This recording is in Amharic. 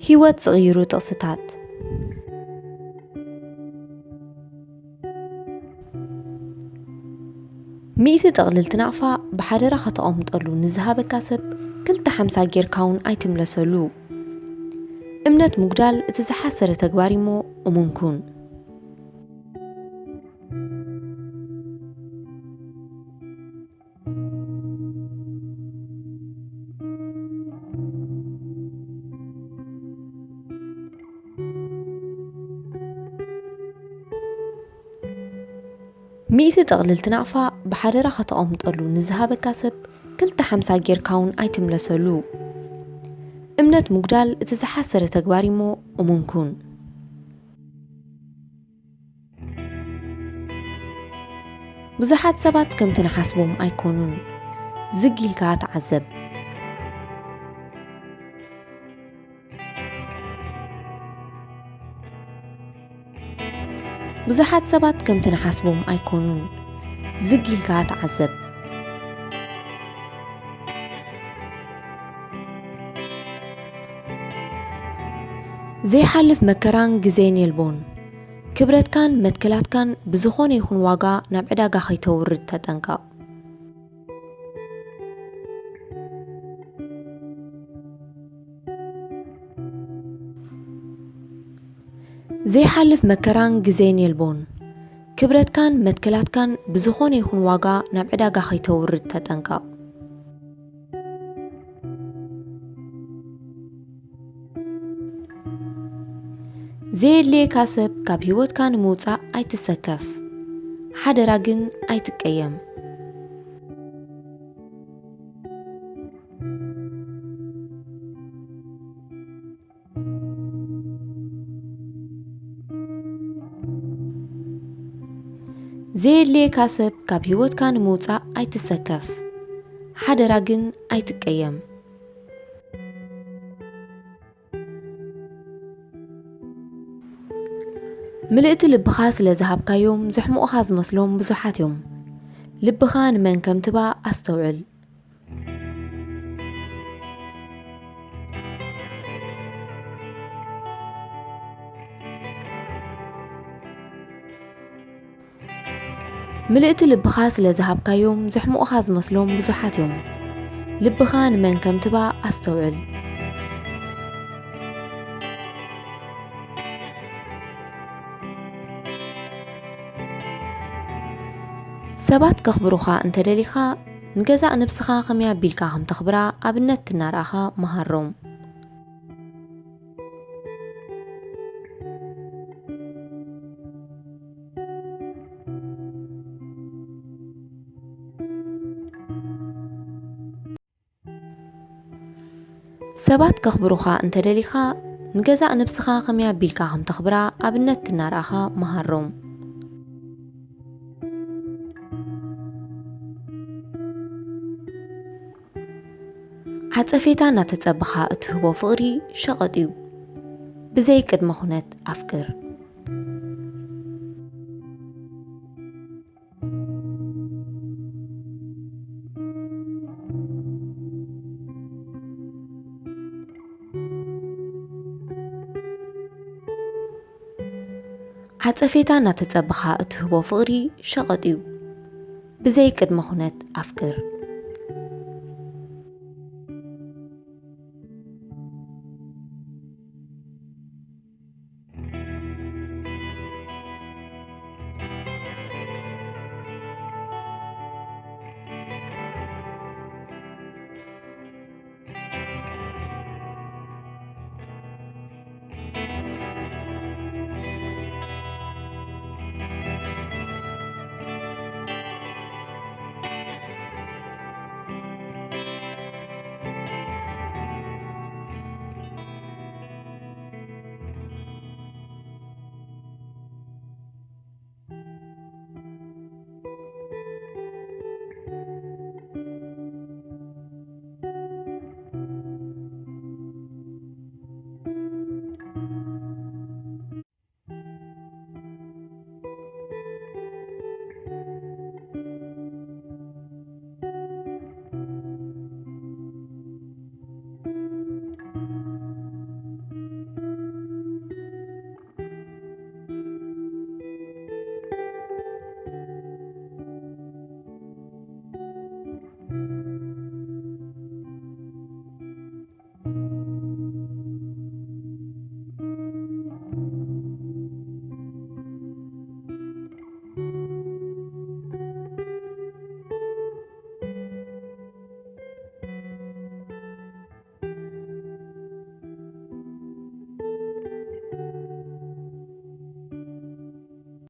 ህይወት ዝቕይሩ ጥቕስታት ሚእቲ ጥቕልል ትናዕፋ ብሓደራ ከተቐምጠሉ ንዝሃበካ ሰብ 250 ጌርካውን ኣይትምለሰሉ እምነት ሙግዳል እቲ ዝሓሰረ ተግባር እሞ እሙንኩን مئة تقلل تنعفى بحريرة خطأمطلو نزهاب كاسب كلتا 50 جيركاون أيتملسلو እምነት ሙግዳል እቲ ዝሓሰረ ተግባር እሞ እሙንኩን ብዙሓት ሰባት ከምቲ ንሓስቦም ኣይኮኑን ዝጊልካ ተዓዘብ ብዙሓት ሰባት ከምቲ ንሓስቦም ኣይኮኑን ዝጊልካ ተዓዘብ ዘይሓልፍ መከራን ግዜን የልቦን ክብረትካን መትከላትካን ብዝኾነ ይኹን ዋጋ ናብ ዕዳጋ ከይተውርድ ተጠንቀቕ ዘይሓልፍ መከራን ግዜን የልቦን ክብረትካን መትከላትካን ብዝኾነ ይኹን ዋጋ ናብ ዕዳጋ ከይተውርድ ተጠንቀቕ ዘየድልየካ ሰብ ካብ ህይወትካ ንምውፃእ ኣይትሰከፍ ሓደራ ግን ኣይትቀየም ዘየድልየካ ሰብ ካብ ህይወትካ ንምውፃእ ኣይትሰከፍ ሓደራ ግን ኣይትቀየም ምልእቲ ልብኻ ስለ ዝሃብካዮም ዘሕሙቑኻ ዝመስሎም ብዙሓት እዮም ልብኻ ንመን ከም ትባ ኣስተውዕል ምልእቲ ልብኻ ስለ ዝሃብካዮም ዘሕሙቑኻ ዝመስሎም ብዙሓት እዮም ልብኻ ንመን ከም ትባ ኣስተውዕል ሰባት ከኽብሩኻ እንተደሊኻ ንገዛእ ነብስኻ ኸመይ ኣቢልካ ከም ተኽብራ ኣብነት ትናርኣኻ መሃሮም ሰባት ከኽብሩኻ እንተደሊኻ ንገዛእ ነብስኻ ኸመይ ኣቢልካ ከም ተኽብራ ኣብነት ትናርኣኻ መሃሮም ዓጸፌታ እናተጸብኻ እትህቦ ፍቕሪ ሸቐጥ እዩ ብዘይ ቅድመ ኩነት ኣፍቅር ዓጸፌታ እናተጸብኻ እትህቦ ፍቕሪ ሸቐጥ እዩ ብዘይ ቅድመ ኩነት ኣፍቅር